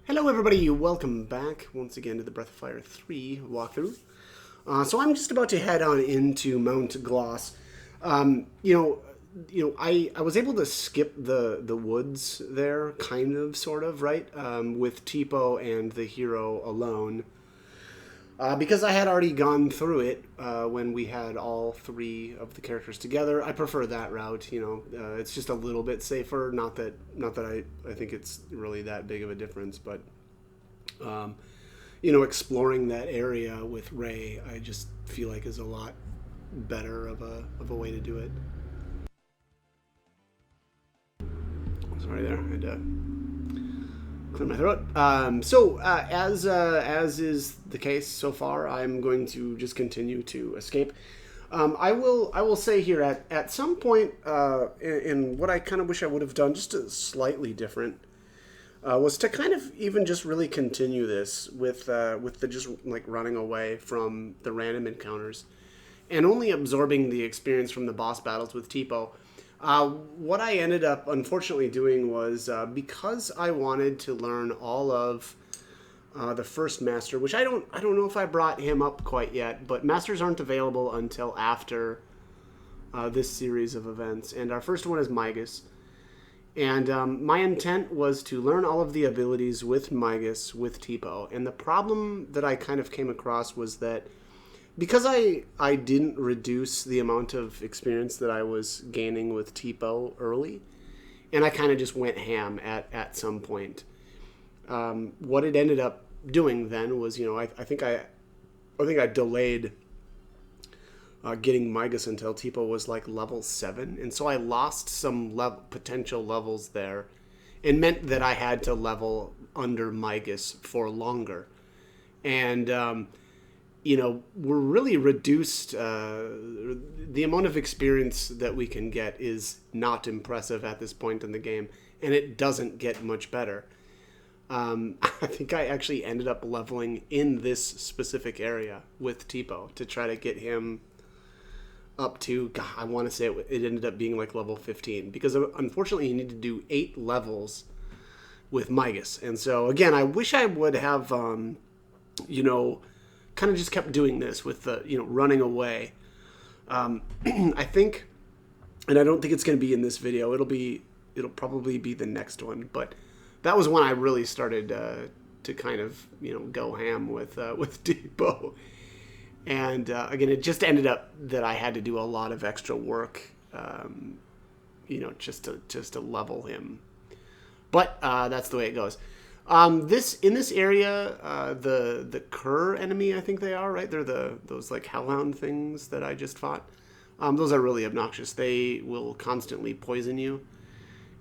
Hello everybody, welcome back once again to the Breath of Fire 3 walkthrough. So I'm just about to head on into Mount Gloss. I was able to skip the woods there, kind of, sort of, right? With Tipo and the hero alone. Because I had already gone through it when we had all three of the characters together. I prefer that route. It's just a little bit safer. Not that I think it's really that big of a difference, but exploring that area with Rei, I just feel like is a lot better of a way to do it. Sorry there, I had to clear my throat. As is the case so far, I'm going to just continue to escape. I will say here at some point in what I kind of wish I would have done, just a slightly different, was to kind of even just really continue this with the just like running away from the random encounters, and only absorbing the experience from the boss battles with Tipo. What I ended up unfortunately doing was because I wanted to learn all of the first master, which I don't know if I brought him up quite yet, but masters aren't available until after this series of events, and our first one is Migas. And my intent was to learn all of the abilities with Migas with Tipo. And the problem that I kind of came across was that because I didn't reduce the amount of experience that I was gaining with Tipo early, and I kind of just went ham at some point. What it ended up doing then was, I think I delayed getting Migas until Tipo was like level 7, and so I lost some potential levels there, and meant that I had to level under Migas for longer. And we're really reduced. The amount of experience that we can get is not impressive at this point in the game, and it doesn't get much better. I think I actually ended up leveling in this specific area with Tipo to try to get him up to, God, I want to say it ended up being like level 15, because unfortunately you need to do 8 levels with Migas. And so again, I wish I would have kind of just kept doing this with the running away. I think, and I don't think it's going to be in this video, it'll probably be the next one, but that was when I really started to kind of go ham with Depot. And again, it just ended up that I had to do a lot of extra work, just to level him. But that's the way it goes. In this area, the cur enemy, I think they are, right. They're those like hellhound things that I just fought. Those are really obnoxious. They will constantly poison you,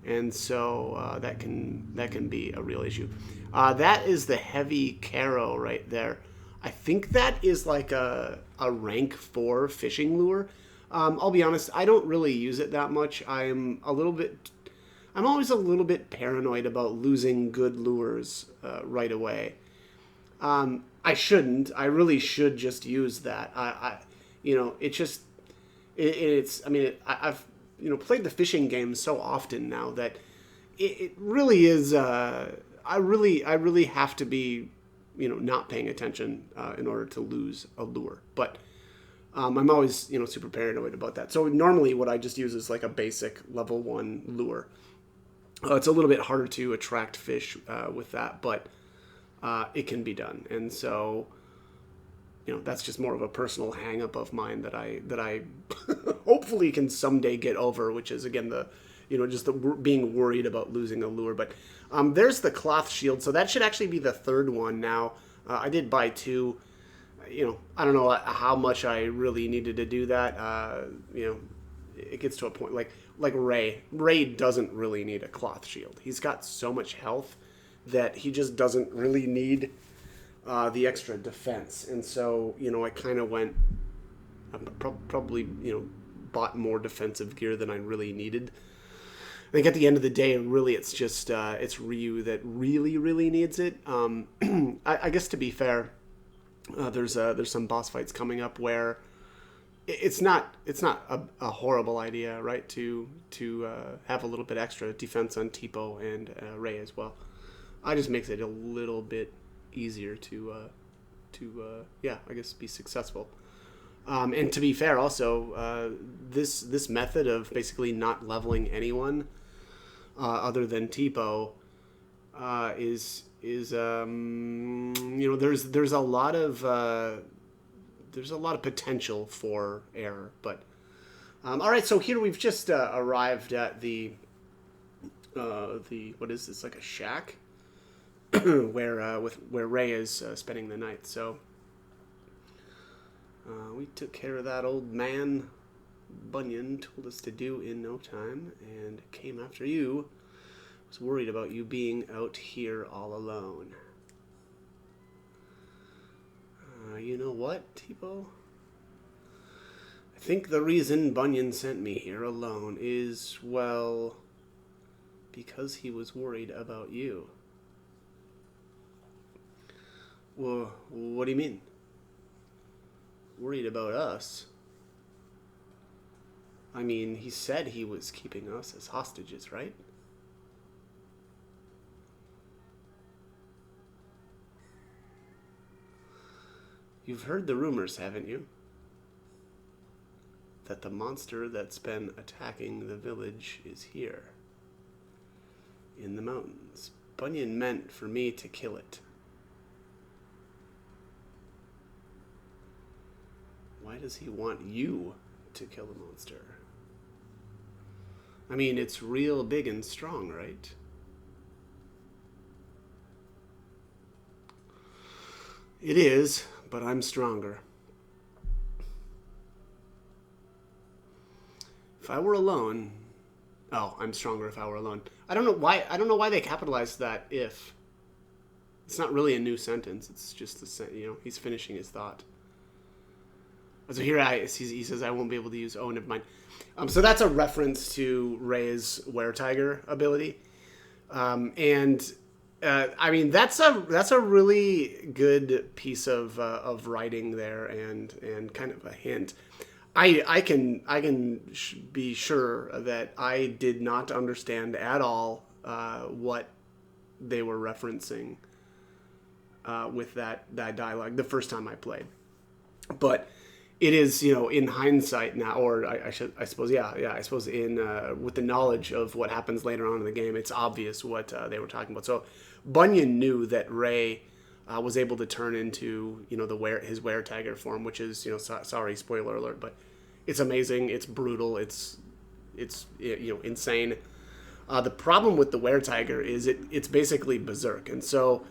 and so that can be a real issue. That is the heavy Caro right there. I think that is like a rank 4 fishing lure. I'll be honest, I don't really use it that much. I'm always a little bit paranoid about losing good lures right away. I shouldn't. I really should just use that. I've played the fishing game so often now that it really is. I really have to be not paying attention in order to lose a lure. But I'm always super paranoid about that. So normally what I just use is like a basic level 1 lure. It's a little bit harder to attract fish with that, but it can be done. And so that's just more of a personal hang-up of mine that I hopefully can someday get over, which is again just the being worried about losing a lure. But there's the cloth shield, so that should actually be the third one now. I did buy 2. I don't know how much I really needed to do that. It gets to a point like Rei. Rei doesn't really need a cloth shield. He's got so much health that he just doesn't really need the extra defense. And so I kind of went probably bought more defensive gear than I really needed. I think at the end of the day, really, it's just it's Ryu that really needs it. I guess to be fair, there's some boss fights coming up where it's not a horrible idea, right? To have a little bit extra defense on Tipo and Rei as well. just makes it a little bit easier yeah, I guess be successful. And to be fair, also, this method of basically not leveling anyone other than Tipo is there's a lot of potential for error. But all right, so here we've just arrived at the what is this, like a shack where Rei is spending the night. So we took care of that old man. Bunyan told us to do in no time, and came after you. Was worried about you being out here all alone. You know what, Tipo? I think the reason Bunyan sent me here alone is, well, because he was worried about you. Well, what do you mean? Worried about us? I mean, he said he was keeping us as hostages, right? You've heard the rumors, haven't you? That the monster that's been attacking the village is here. In the mountains. Bunyan meant for me to kill it. Why does he want you to kill the monster? I mean, it's real big and strong, right? It is, but I'm stronger. If I were alone... Oh, I'm stronger if I were alone. I don't know why they capitalized that if. It's not really a new sentence. It's just he's finishing his thought. So here he says, I won't be able to use... Oh, never mind. So that's a reference to Rei's Were-Tiger ability. I mean, that's a really good piece of writing there, and kind of a hint. I can be sure that I did not understand at all what they were referencing with that dialogue the first time I played. But it is, in hindsight now, or I suppose in with the knowledge of what happens later on in the game, it's obvious what they were talking about. So Bunyan knew that Rei was able to turn into, his Were-Tiger form, which is, sorry, spoiler alert, but it's amazing, it's brutal, it's insane. The problem with the Were-Tiger is it's basically berserk, and so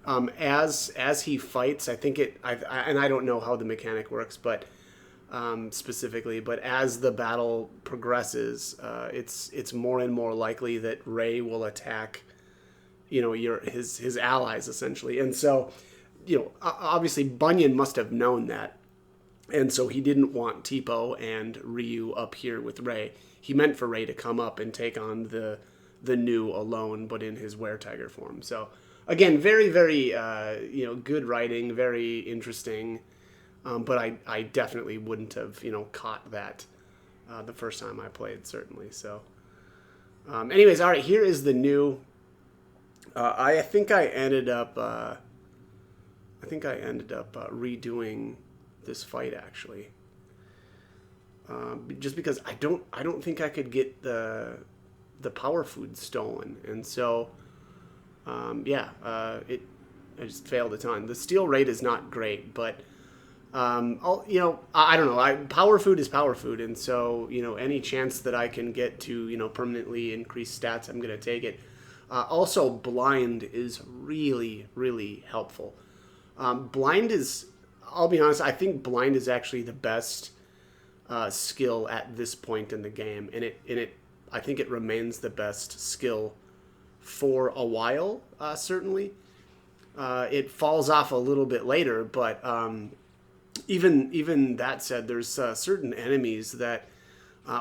as he fights, I think and I don't know how the mechanic works, but specifically, but as the battle progresses, it's more and more likely that Rei will attack, his allies essentially, and so obviously Bunyan must have known that, and so he didn't want Tipo and Ryu up here with Rei. He meant for Rei to come up and take on the new alone, but in his Were-Tiger form. So again, very, very, good writing, very interesting. But I definitely wouldn't have, caught that the first time I played, certainly. So, anyways, all right, here is the new. I think I ended up redoing this fight actually, just because I don't think I could get the power food stolen, and so. I just failed a ton. The steal rate is not great, but I don't know. Power food is power food, and so any chance that I can get to permanently increase stats, I'm gonna take it. Also, blind is really, really helpful. Blind is, I'll be honest, I think blind is actually the best skill at this point in the game, and I think it remains the best skill for a while, certainly. It falls off a little bit later, but even that said, there's certain enemies that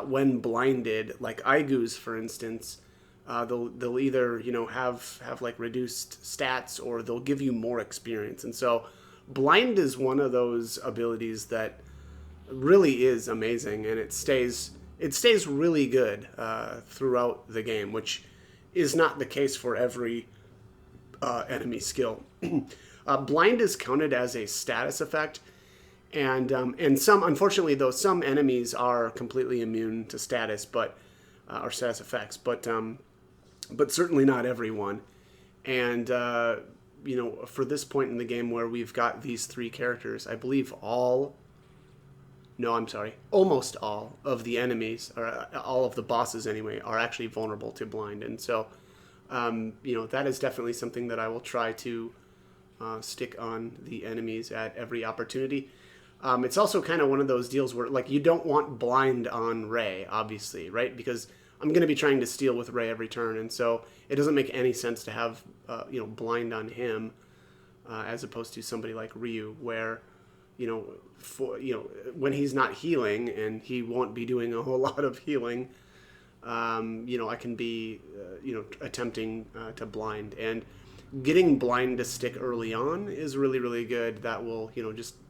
when blinded, like Aigus, for instance, they'll either have like reduced stats, or they'll give you more experience. And so blind is one of those abilities that really is amazing, and it stays really good throughout the game, which is not the case for every enemy skill. Blind is counted as a status effect, and some, unfortunately, though, some enemies are completely immune to status, or status effects, but certainly not everyone. And for this point in the game where we've got these three characters, I believe almost all of the enemies, or all of the bosses anyway, are actually vulnerable to blind. And so, that is definitely something that I will try to stick on the enemies at every opportunity. It's also kind of one of those deals where, like, you don't want blind on Rei, obviously, right? Because I'm going to be trying to steal with Rei every turn, and so it doesn't make any sense to have, blind on him as opposed to somebody like Ryu, where, when he's not healing, and he won't be doing a whole lot of healing, I can be, attempting to blind. And getting blind to stick early on is really, really good. That will,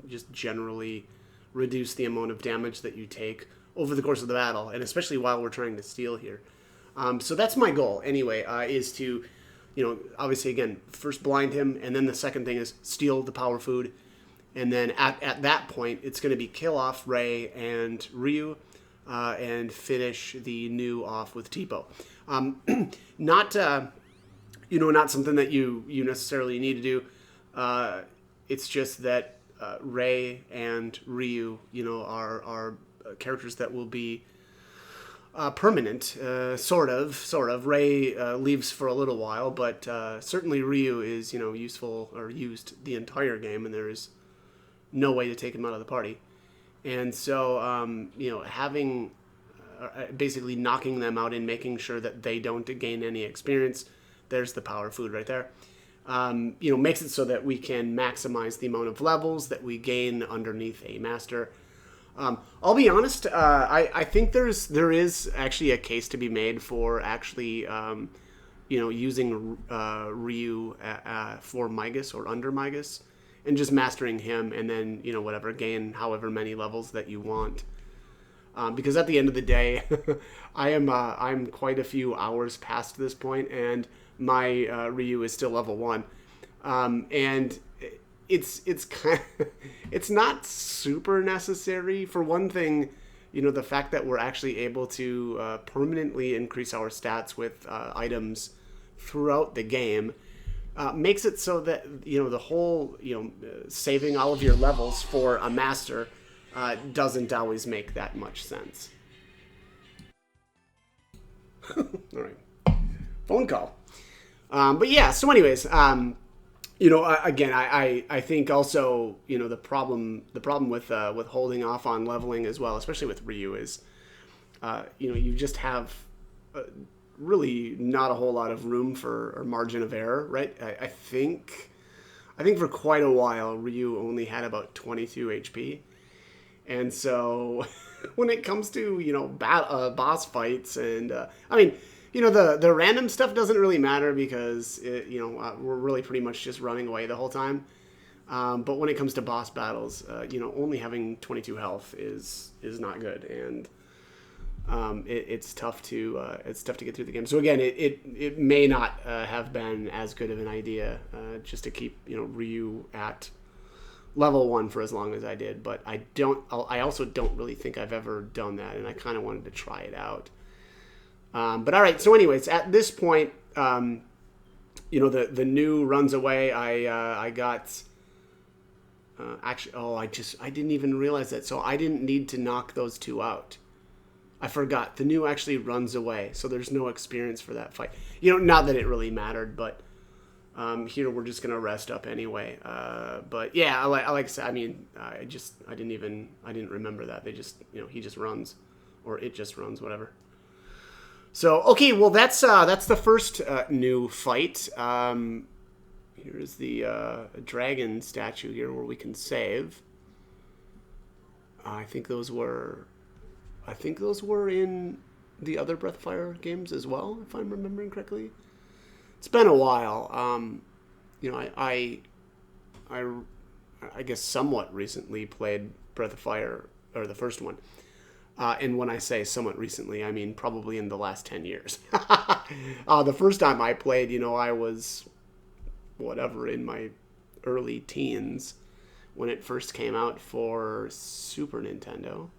just generally reduce the amount of damage that you take over the course of the battle, and especially while we're trying to steal here. So that's my goal, anyway, is to, obviously, again, first blind him, and then the second thing is steal the power food. And then at that point, it's going to be kill off Rei and Ryu, and finish the new off with Tipo. Not something that you necessarily need to do. It's just that Rei and Ryu, are characters that will be permanent, sort of. Rei leaves for a little while, but certainly Ryu is, useful or used the entire game, and there is no way to take him out of the party. And so, having basically knocking them out and making sure that they don't gain any experience, there's the power food right there. Makes it so that we can maximize the amount of levels that we gain underneath a master. I'll be honest, I think there is actually a case to be made for actually, using Ryu for Migas or under Migas, and just mastering him, and then, gain however many levels that you want. Because at the end of the day, I'm quite a few hours past this point, and my Ryu is still level 1. And it's kind of, it's not super necessary. For one thing, the fact that we're actually able to permanently increase our stats with items throughout the game makes it so that, the whole, saving all of your levels for a master doesn't always make that much sense. All right. Phone call. But yeah, so anyways, again, I think also, the problem with holding off on leveling as well, especially with Ryu, is, you just have really not a whole lot of room or margin of error, right? I think for quite a while, Ryu only had about 22 HP. And so when it comes to, boss fights and, the random stuff doesn't really matter because, we're really pretty much just running away the whole time. But when it comes to boss battles, only having 22 health is not good. And it's tough to get through the game. So again, it may not have been as good of an idea just to keep, Ryu at level 1 for as long as I did, but I also don't really think I've ever done that, and I kind of wanted to try it out. But all right, so anyways, at this point, the new runs away. I got I didn't even realize that, so I didn't need to knock those two out. I forgot the new actually runs away, so there's no experience for that fight. Not that it really mattered, but. Here we're just gonna rest up anyway. But yeah, like I said, I didn't remember that. They just, he just runs, or it just runs, whatever. So okay, well that's the first new fight. Here's the dragon statue here where we can save. I think those were in the other Breath of Fire games as well, if I'm remembering correctly. It's been a while. I guess somewhat recently played Breath of Fire, or the first one. And when I say somewhat recently, I mean probably in the last 10 years. The first time I played, I was whatever, in my early teens when it first came out for Super Nintendo.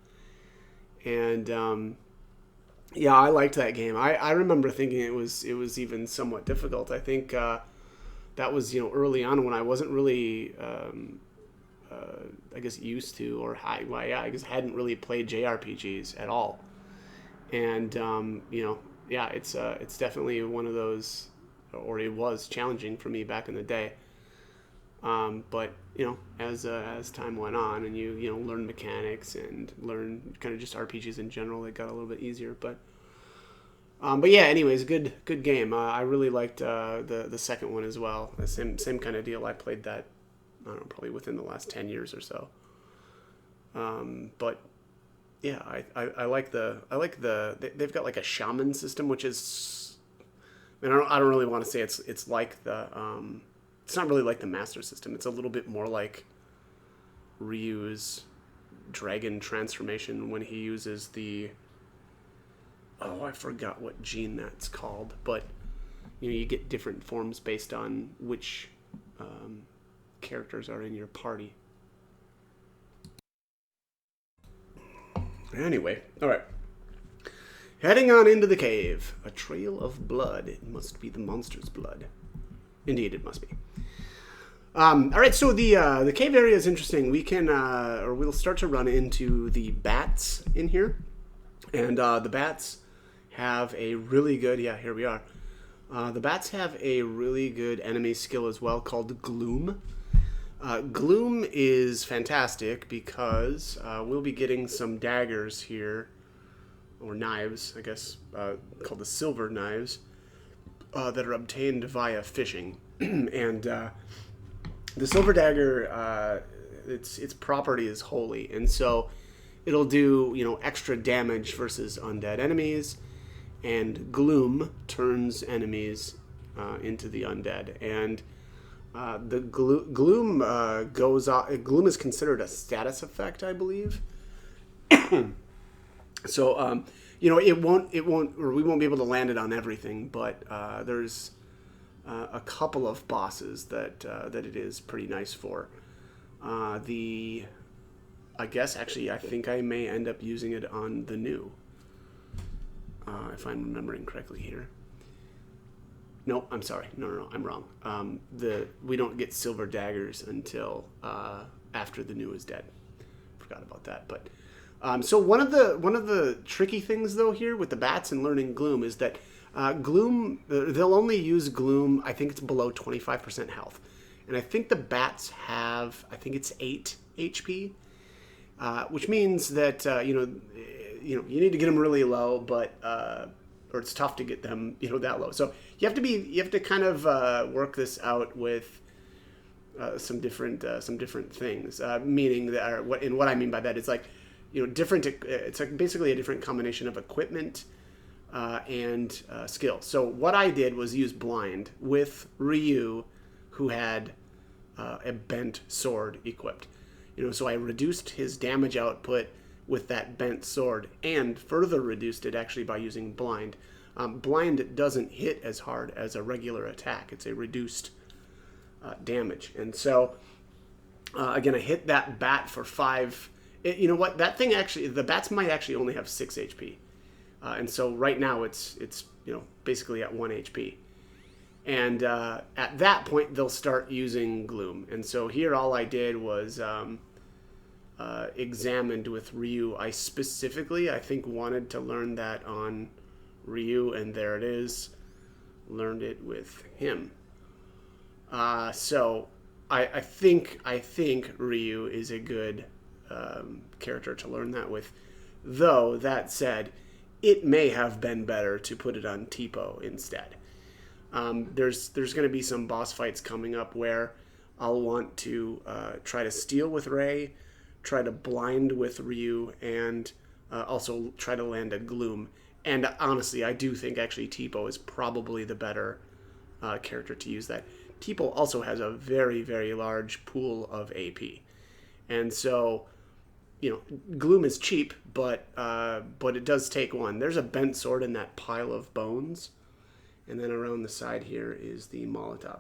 And yeah, I liked that game. I remember thinking it was even somewhat difficult. I think that was, early on when I wasn't really I guess used to, or well, yeah, I guess hadn't really played JRPGs at all. And yeah, it's definitely one of those, or it was challenging for me back in the day. But as time went on, and you learn mechanics and learn kind of just RPGs in general, it got a little bit easier. But yeah, anyways, good game. I really liked the second one as well. The same kind of deal. I played that, I don't know, probably within the last 10 years or so. But yeah, I like they've got like a shaman system, which is, I mean, I don't really want to say it's like the it's not really like the master system. It's a little bit more like Ryu's dragon transformation when he uses the, oh, I forgot what gene that's called, but you get different forms based on which characters are in your party. Anyway, all right. Heading on into the cave. A trail of blood. It must be the monster's blood. Indeed, it must be. All right, so the cave area is interesting. We can, or we'll start to run into the bats in here, and the bats have a really good. Yeah, here we are. The bats have a really good enemy skill as well called Gloom. Gloom is fantastic because we'll be getting some daggers here, or knives, I guess, called the silver knives, that are obtained via fishing. And the silver dagger, its property is holy, and so it'll do extra damage versus undead enemies, and Gloom turns enemies into the undead. And the Gloom goes off. Gloom is considered a status effect, I believe. So it won't, or we won't be able to land it on everything, but there's a couple of bosses that it is pretty nice for. I guess actually I think I may end up using it on the new, if I'm remembering correctly here. No, I'm sorry. No, I'm wrong. We don't get silver daggers until after the new is dead. Forgot about that. But so one of the tricky things though here with the bats and learning Gloom is that Gloom, they'll only use Gloom, I think it's below 25% health, and I think the bats have, I think it's 8 HP, which means that you need to get them really low, but or it's tough to get them that low. So you have to kind of work this out with some different things. Meaning that, what I mean by that is like different. It's like basically a different combination of equipment and skill. So what I did was use blind with Ryu, who had a bent sword equipped. So I reduced his damage output with that bent sword, and further reduced it actually by using blind. Blind doesn't hit as hard as a regular attack. It's a reduced damage. And so, again, I hit that bat for 5. You know what? That thing actually, the bats might actually only have 6 HP. And so right now it's basically at 1 HP. And at that point, they'll start using Gloom. And so here all I did was examined with Ryu. I specifically, I think, wanted to learn that on Ryu, and there it is. Learned it with him. So I think Ryu is a good character to learn that with. Though, that said, it may have been better to put it on Tipo instead. There's going to be some boss fights coming up where I'll want to try to steal with Rei, try to blind with Ryu, and also try to land a Gloom. And honestly, I do think actually Tipo is probably the better character to use that. Tipo also has a very, very large pool of AP. And so, Gloom is cheap, but it does take one. There's a bent sword in that pile of bones. And then around the side here is the Molotov.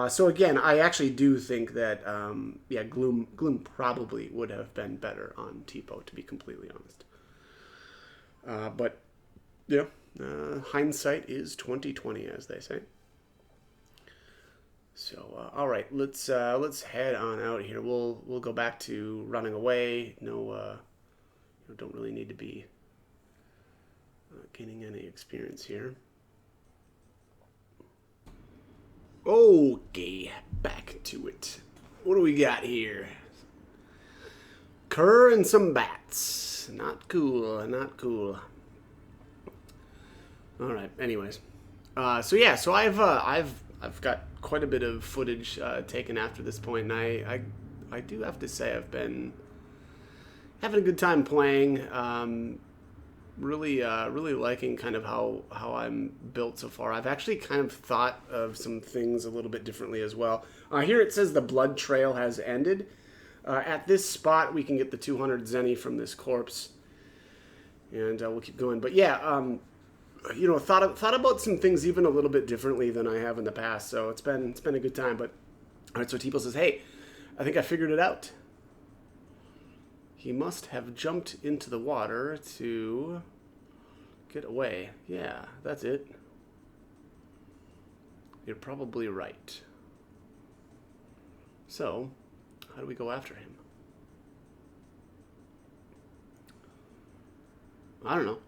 So again, I actually do think that yeah, Gloom probably would have been better on Tipo, to be completely honest. But yeah, hindsight is 2020, as they say. So all right, let's head on out here. We'll go back to running away. No, don't really need to be gaining any experience here. Okay, back to it. What do we got here? Cur and some bats. Not cool. Not cool. All right. Anyways, so yeah, so I've got quite a bit of footage taken after this point, and I do have to say I've been having a good time playing. Really liking kind of how I'm built so far. I've actually kind of thought of some things a little bit differently as well. Here it says the blood trail has ended. At this spot, we can get the 200 zenny from this corpse, and we'll keep going. But yeah, thought about some things even a little bit differently than I have in the past. So it's been a good time. But all right, so Tipo says, "Hey, I think I figured it out. He must have jumped into the water to get away. Yeah, that's it. You're probably right. So, how do we go after him? I don't know."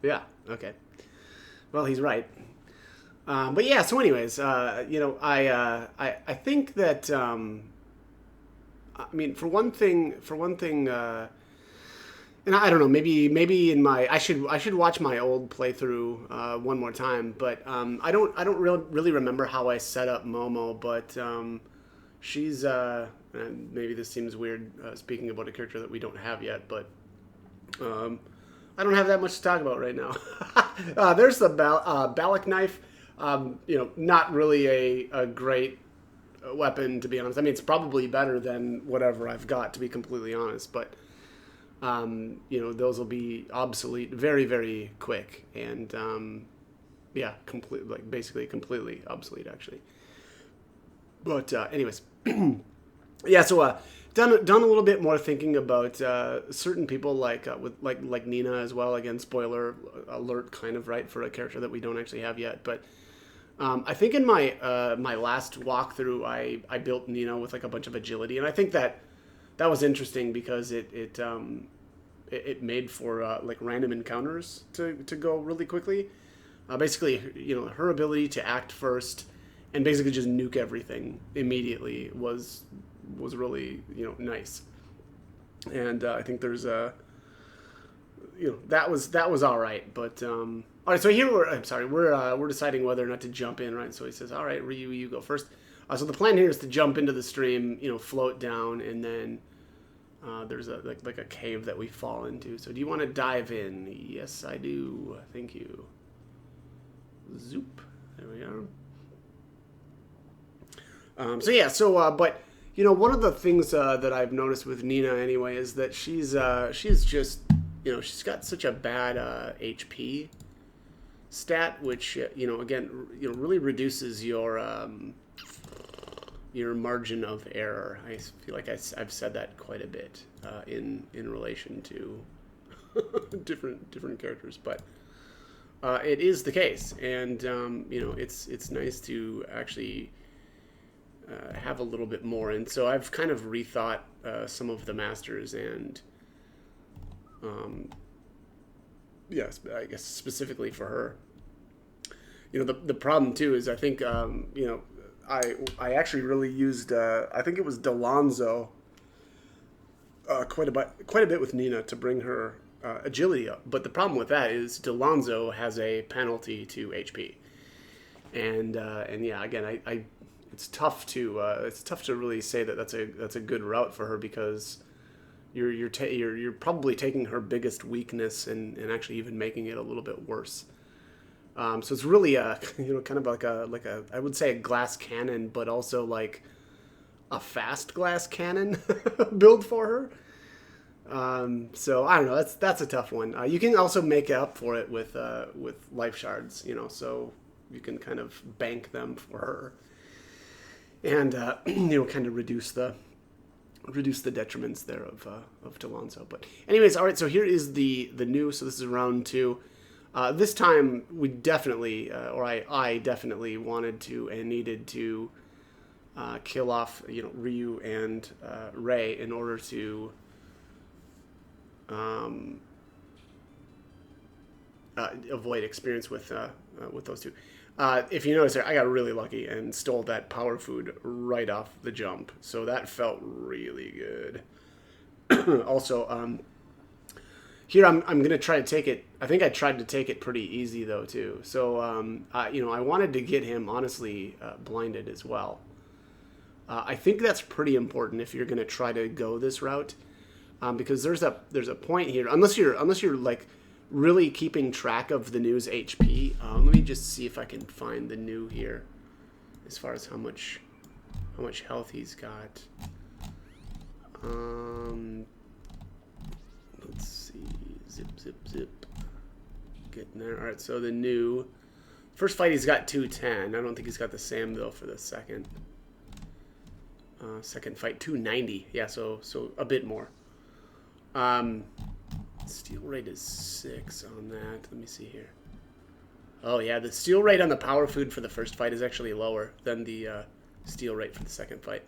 Yeah, okay. Well, he's right. But yeah, so anyways, I think that I mean, for one thing, and I don't know, maybe in my I should watch my old playthrough one more time, but I don't really remember how I set up Momo, but she's and maybe this seems weird speaking about a character that we don't have yet, but I don't have that much to talk about right now. There's the Balak knife. Not really a great weapon, to be honest. I mean, it's probably better than whatever I've got, to be completely honest. But those will be obsolete very, very quick, and yeah, basically completely obsolete, actually. But anyways, yeah. So done a little bit more thinking about certain people like Nina as well. Again, spoiler alert, kind of, right, for a character that we don't actually have yet, but. I think in my last walkthrough, I built Nina with like a bunch of agility, and I think that was interesting because it made for like random encounters to go really quickly. Basically, her ability to act first and basically just nuke everything immediately was really nice, and I think there's that was all right, but. All right, so here we're deciding whether or not to jump in, right? So he says, "All right, Ryu, you go first." So the plan here is to jump into the stream, float down, and then there's like a cave that we fall into. So do you want to dive in? Yes, I do. Thank you. Zoop. There we are. So yeah, but one of the things that I've noticed with Nina anyway is that she's just she's got such a bad HP stat, which again really reduces your margin of error. I feel like I've said that quite a bit in relation to different characters, but it is the case, and it's nice to actually have a little bit more. And so I've kind of rethought some of the masters, and yes, I guess specifically for her. The problem too is I think I actually really used I think it was Delonzo quite a bit with Nina to bring her agility up. But the problem with that is Delonzo has a penalty to HP, and yeah, again, I it's tough to really say that that's a good route for her, because you're probably taking her biggest weakness and actually even making it a little bit worse. So it's really kind of like a I would say a glass cannon, but also like a fast glass cannon build for her. So I don't know. That's a tough one. You can also make up for it with life shards, so you can kind of bank them for her, and kind of reduce the detriments there of Talonso. But anyways, all right. So here is the new. So this is round two. This time we definitely, or I definitely wanted to and needed to kill off Ryu and Rei in order to avoid experience with those two. If you notice there, I got really lucky and stole that power food right off the jump, so that felt really good. Also, here I'm gonna try to take it. I think I tried to take it pretty easy though too. So I wanted to get him honestly blinded as well. I think that's pretty important if you're gonna try to go this route, because there's a point here. Unless you're like really keeping track of the new's HP. Let me just see if I can find the new here, as far as how much health he's got. Let's see. Zip. Getting there. All right. So the new first fight he's got 210. I don't think he's got the same though for the second. Second fight 290. Yeah. So a bit more. Steal rate is 6 on that. Let me see here. Oh yeah, the steal rate on the power food for the first fight is actually lower than the steal rate for the second fight.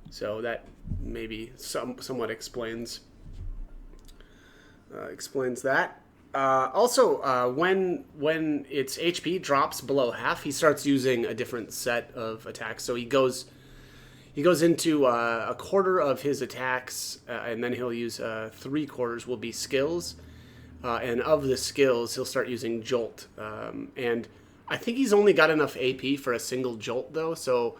So that maybe somewhat explains that. Also, when its HP drops below half, he starts using a different set of attacks. So he goes into a quarter of his attacks, and then he'll use 3/4 will be skills, and of the skills he'll start using Jolt. And I think he's only got enough AP for a single Jolt though, so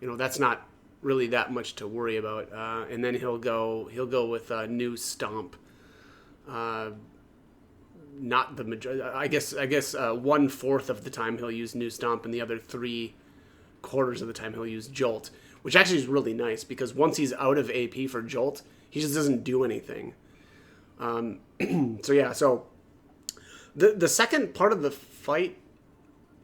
that's not really that much to worry about. And then he'll go with New Stomp. Not the majority. I guess 1/4 of the time he'll use New Stomp, and the other 3/4 of the time he'll use Jolt. Which actually is really nice, because once he's out of AP for Jolt, he just doesn't do anything. So the second part of the fight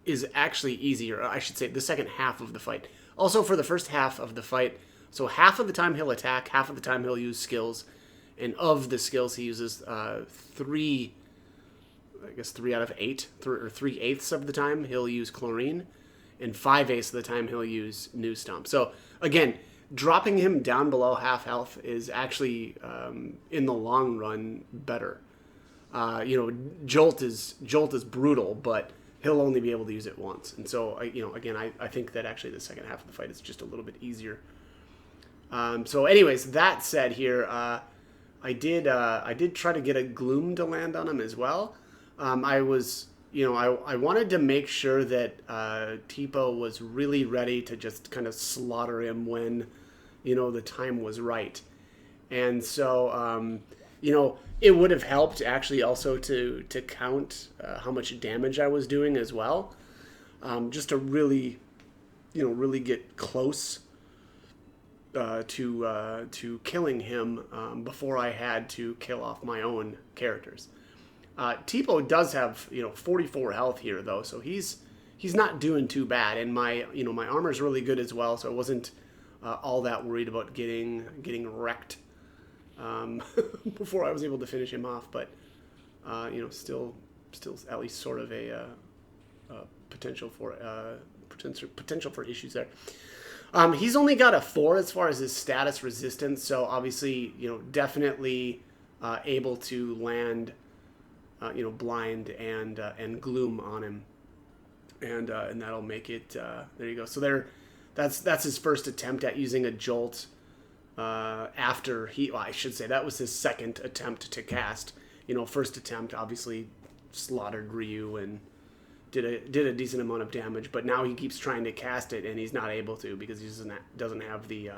is actually easier. I should say the second half of the fight. Also for the first half of the fight, so half of the time he'll attack, half of the time he'll use skills, and of the skills he uses 3 out of 8, or 3/8 of the time he'll use Chlorine. And 5/8 of the time he'll use New Stomp. So again, dropping him down below half health is actually in the long run better. Jolt is brutal, but he'll only be able to use it once. And so again, I think that actually the second half of the fight is just a little bit easier. So anyways, that said, here I did try to get a Gloom to land on him as well. I wanted to make sure that Tipo was really ready to just kind of slaughter him when, the time was right. And so, it would have helped actually also to count how much damage I was doing as well. Just to really, really get close to killing him before I had to kill off my own characters. Tipo does have 44 health here though, so he's not doing too bad, and my my armor's really good as well, so I wasn't all that worried about getting wrecked before I was able to finish him off. But still at least sort of a potential for issues there. He's only got a 4 as far as his status resistance, so obviously definitely able to land. Blind and Gloom on him, and that'll make it. There you go. So that's his first attempt at using a Jolt. After I should say that was his second attempt to cast. First attempt obviously slaughtered Ryu and did a decent amount of damage, but now he keeps trying to cast it and he's not able to because he doesn't have the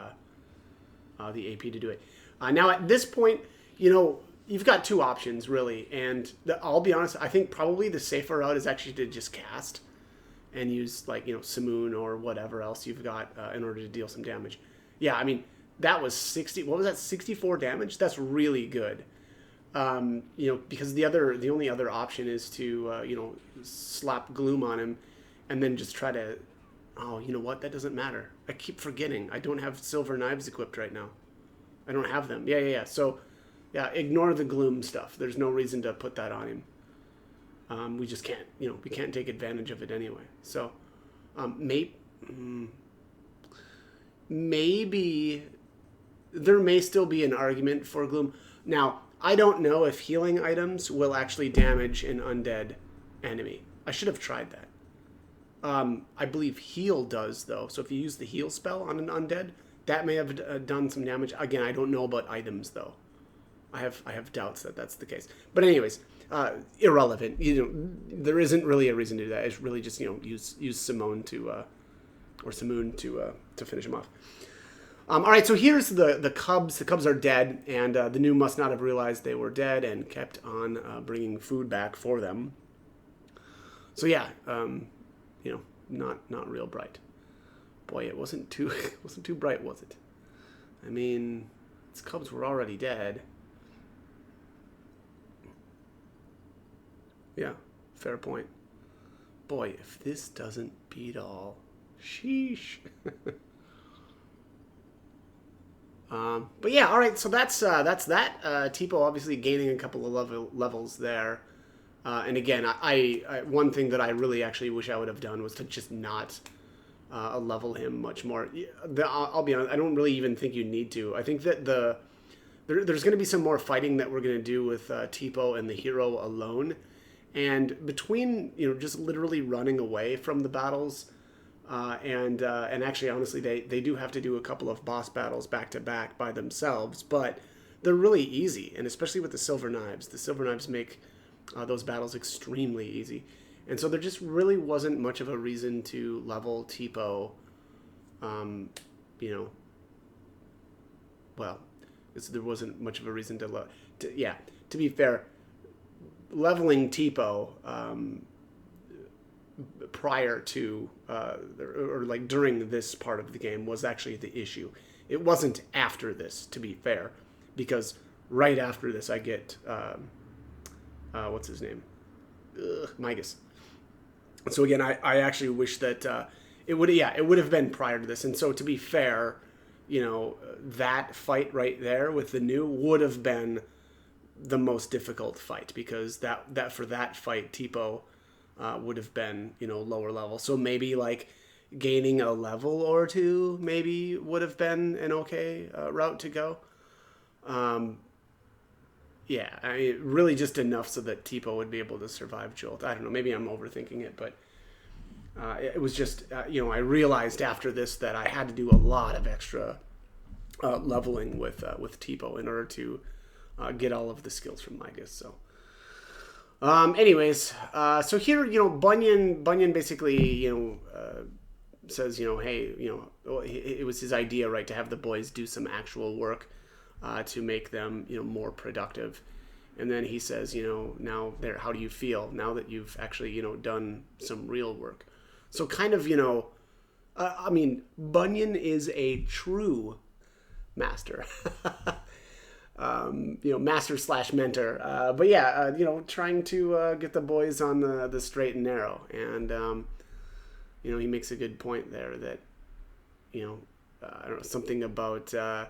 AP to do it. Now at this point, you've got 2 options, really, and I'll be honest, I think probably the safer route is actually to just cast and use, Simoon or whatever else you've got in order to deal some damage. Yeah, I mean, that was 60. What was that? 64 damage. That's really good. Because the only other option is to slap Gloom on him, and then just try to. Oh, you know what? That doesn't matter. I keep forgetting. I don't have silver knives equipped right now. I don't have them. Yeah. So, yeah, ignore the Gloom stuff. There's no reason to put that on him. We just can't. We can't take advantage of it anyway. So, maybe there may still be an argument for Gloom. Now, I don't know if healing items will actually damage an undead enemy. I should have tried that. I believe heal does, though. So if you use the heal spell on an undead, that may have done some damage. Again, I don't know about items, though. I have doubts that that's the case. But anyways, irrelevant. There isn't really a reason to do that. It's really just use Simone to finish him off. All right, so here's the cubs. The cubs are dead, and the new must not have realized they were dead and kept on bringing food back for them. So yeah, not real bright. Boy, it wasn't too bright, was it? I mean, its cubs were already dead. Yeah, fair point. Boy, if this doesn't beat all, sheesh. But yeah, all right. So that's that. Tipo obviously gaining a couple of levels there. And again, I one thing that I really actually wish I would have done was to just not level him much more. I'll be honest, I don't really even think you need to. I think that there's going to be some more fighting that we're going to do with Tipo and the hero alone. And between, just literally running away from the battles, and actually, honestly, they do have to do a couple of boss battles back to back by themselves, but they're really easy, and especially with the silver knives. The silver knives make those battles extremely easy. And so there just really wasn't much of a reason to level Tipo, there wasn't much of a reason to be fair, leveling Tipo prior to or like during this part of the game was actually the issue. It wasn't after this, to be fair, because right after this I get what's his name? Migas. So again, I actually wish that it would have been prior to this. And so to be fair, that fight right there with the new would have been the most difficult fight, because that for that fight Tipo would have been lower level. So maybe like gaining a level or two maybe would have been an okay route to go. Really just enough so that Tipo would be able to survive Jolt. I don't know, maybe I'm overthinking it, but it was just I realized after this that I had to do a lot of extra leveling with Tipo in order to get all of the skills from Migas. So so here Bunyan basically says hey it was his idea, right, to have the boys do some actual work to make them more productive. And then he says now there, how do you feel now that you've actually done some real work? So kind of Bunyan is a true master. Master / mentor. But yeah, trying to get the boys on the straight and narrow. And, he makes a good point there that, I don't know, something about, the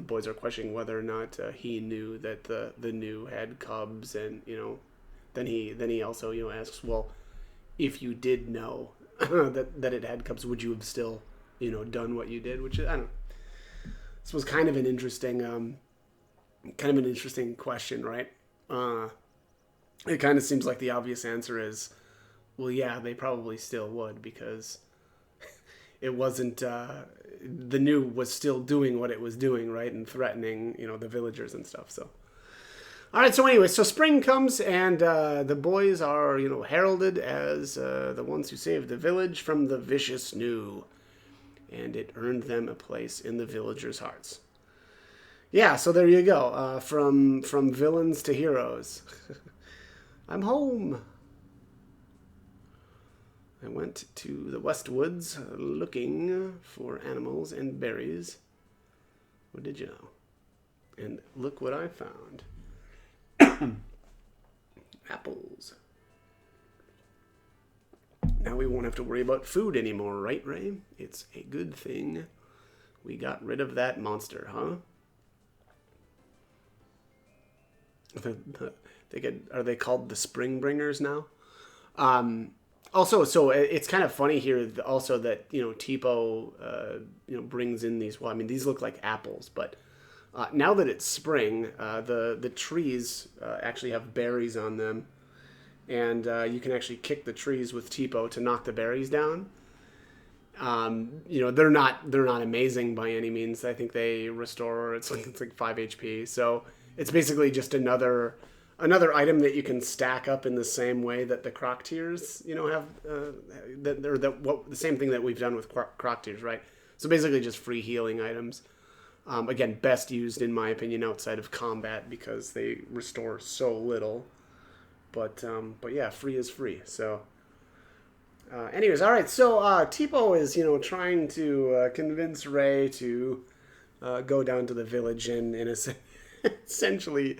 boys are questioning whether or not he knew that the new had cubs. And, then he also, asks, well, if you did know that it had cubs, would you have still, done what you did? Which, I don't know. This was kind of an interesting question, right? It kind of seems like the obvious answer is, well, yeah, they probably still would, because it wasn't, the new was still doing what it was doing, right? And threatening, the villagers and stuff. So, all right. So anyway, so spring comes and the boys are, heralded as the ones who saved the village from the vicious new. And it earned them a place in the villagers' hearts. Yeah, so there you go. From villains to heroes. I'm home. I went to the West Woods looking for animals and berries. What did you know? And look what I found. Apples. Now we won't have to worry about food anymore, right, Ray? It's a good thing we got rid of that monster, huh? Are they called the Spring Bringers now? Also, so it's kind of funny here also that, Tipo, brings in these, well, I mean, these look like apples, but now that it's spring, the trees actually have berries on them, and you can actually kick the trees with Tipo to knock the berries down. They're not amazing by any means. I think they restore, it's like 5 HP. So it's basically just another item that you can stack up in the same way that the croc tears, have the same thing that we've done with croc tears, right? So basically just free healing items. Again, best used in my opinion outside of combat because they restore so little. But yeah, free is free. So anyways, all right. So Tipo is trying to convince Rei to go down to the village and essentially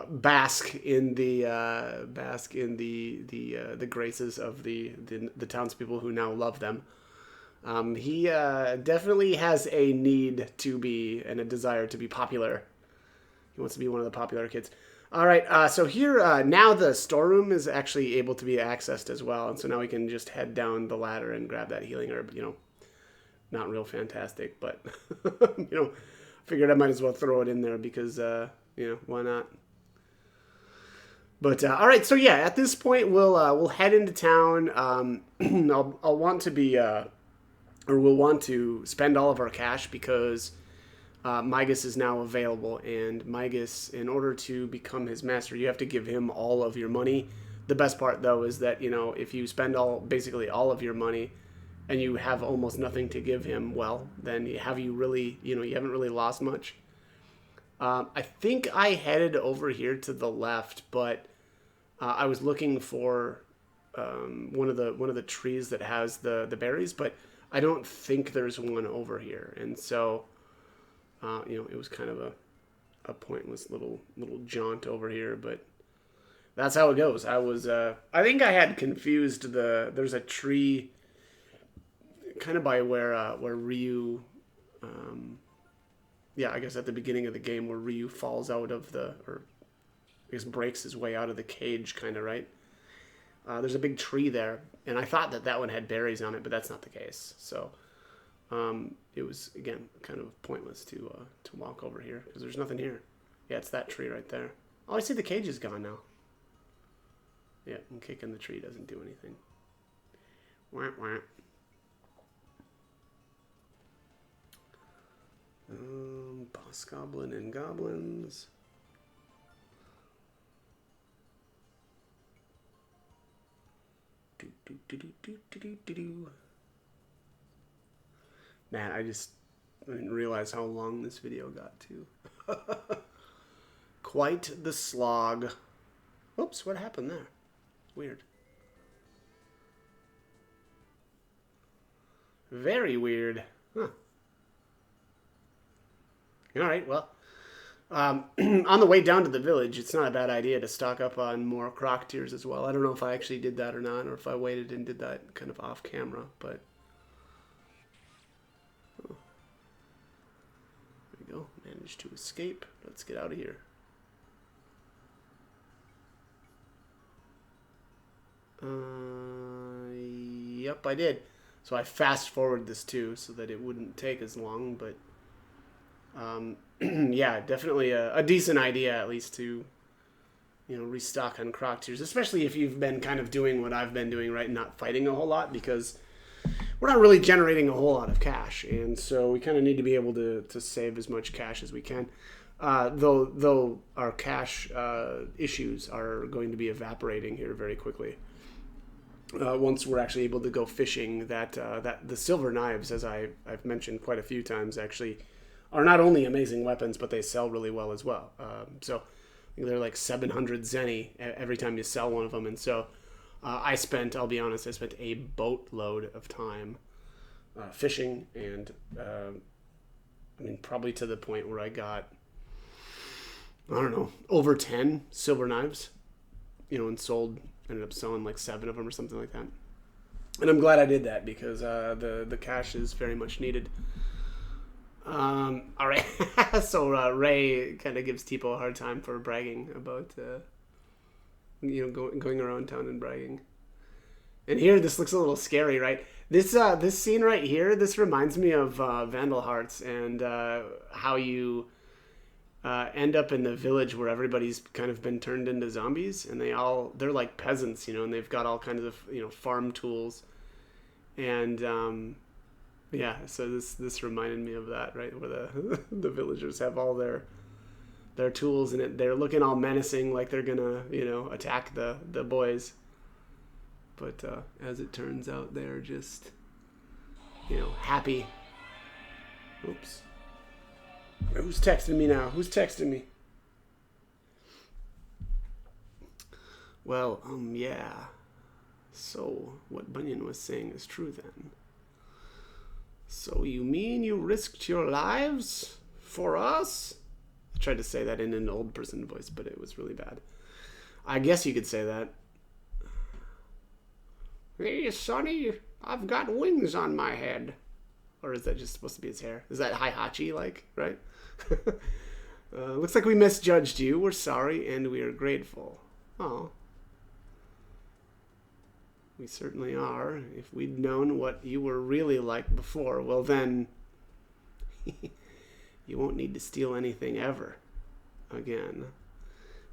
bask in the graces of the townspeople who now love them. He definitely has a need to be and a desire to be popular. He wants to be one of the popular kids. All right, so here now the storeroom is actually able to be accessed as well, and so now we can just head down the ladder and grab that healing herb. Not real fantastic, but figured I might as well throw it in there because why not? But all right, so yeah, at this point we'll head into town. I'll want to be we'll want to spend all of our cash because Migas is now available, and Migas, in order to become his master, you have to give him all of your money. The best part, though, is that if you spend basically all of your money, and you have almost nothing to give him, well, then you haven't really lost much. I think I headed over here to the left, but I was looking for one of the trees that has the berries, but I don't think there's one over here, and so. It was kind of a pointless little jaunt over here, but that's how it goes. I think I had confused there's a tree kind of by where Ryu, I guess at the beginning of the game where Ryu falls out of or I guess breaks his way out of the cage, kind of, right? There's a big tree there, and I thought that one had berries on it, but that's not the case, so. It was, again, kind of pointless to walk over here because there's nothing here. Yeah, it's that tree right there. Oh, I see the cage is gone now. Yeah, and kicking the tree doesn't do anything. Wah, wah. Boss Goblin and Goblins. Do. Man, I didn't realize how long this video got to. Quite the slog. Oops, what happened there? Weird. Very weird. Huh. Alright, well. On the way down to the village, it's not a bad idea to stock up on more croc tears as well. I don't know if I actually did that or not, or if I waited and did that kind of off camera, but... Go. Managed to escape. Let's get out of here. Yep, I did. So I fast forward this too so that it wouldn't take as long, but yeah, definitely a decent idea at least to restock on croc tears, especially if you've been kind of doing what I've been doing, right, not fighting a whole lot, because we're not really generating a whole lot of cash, and so we kind of need to be able to save as much cash as we can. Though our cash issues are going to be evaporating here very quickly. Once we're actually able to go fishing, that the silver knives, as I've mentioned quite a few times, actually are not only amazing weapons, but they sell really well as well. So I think they're like 700 zenny every time you sell one of them, and so I'll be honest, I spent a boatload of time fishing, and I mean, probably to the point where I got, I don't know, over 10 silver knives, ended up selling like 7 of them or something like that. And I'm glad I did that because the cash is very much needed. All right. So Ray kind of gives Tipo a hard time for bragging about, going around town and bragging. And here, this looks a little scary, right? This scene right here, this reminds me of Vandal Hearts and how you end up in the village where everybody's kind of been turned into zombies, and they're like peasants, and they've got all kinds of farm tools, and yeah. So this reminded me of that, right, where the the villagers have all their tools, and they're looking all menacing, like they're gonna attack the boys. But as it turns out, they're just, happy. Oops. Who's texting me now? Who's texting me? Well, yeah. So, what Bunyan was saying is true then. So, you mean you risked your lives for us? I tried to say that in an old person voice, but it was really bad. I guess you could say that. Hey, Sonny, I've got wings on my head. Or is that just supposed to be his hair? Is that Hihachi, right? Looks like we misjudged you. We're sorry, and we are grateful. Oh. We certainly are. If we'd known what you were really like before, well then, you won't need to steal anything ever. Again.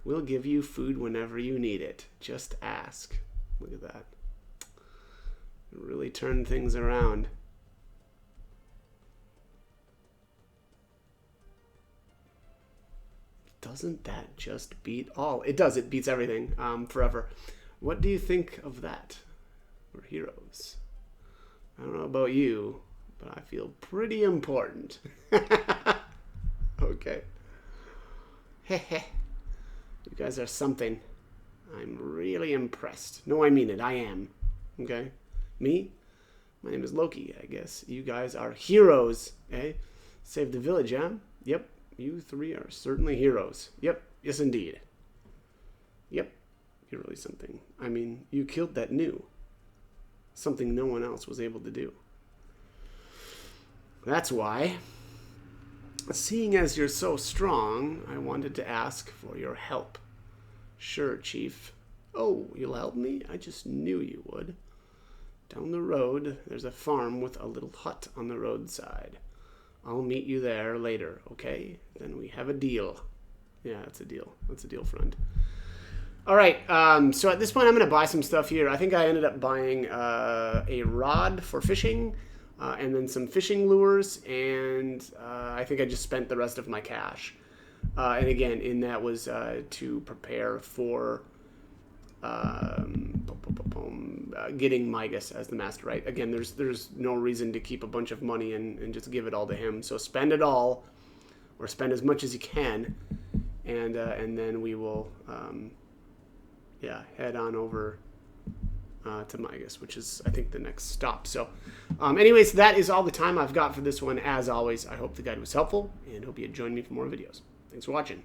We'll give you food whenever you need it. Just ask. Look at that. Really turned things around. Doesn't that just beat all? It does. It beats everything forever. What do you think of that? We're heroes. I don't know about you, but I feel pretty important. Okay. Heh. You guys are something. I'm really impressed. No, I mean it. I am. Okay? Me? My name is Loki, I guess. You guys are heroes, eh? Saved the village, huh? Yep. You 3 are certainly heroes. Yep. Yes, indeed. Yep. You're really something. I mean, you killed that Gnu. Something no one else was able to do. That's why, seeing as you're so strong, I wanted to ask for your help. Sure, Chief. Oh, you'll help me? I just knew you would. Down the road, there's a farm with a little hut on the roadside. I'll meet you there later, okay? Then we have a deal. Yeah, it's a deal. That's a deal, friend. All right, so at this point, I'm going to buy some stuff here. I think I ended up buying a rod for fishing, and then some fishing lures, and I think I just spent the rest of my cash. And again, in that was to prepare for getting Migas as the master, right? Again, there's no reason to keep a bunch of money and just give it all to him. So spend it all, or spend as much as you can, and then we will, head on over to Migas, which is, I think, the next stop. So, anyways, that is all the time I've got for this one. As always, I hope the guide was helpful, and hope you join me for more videos. Thanks for watching.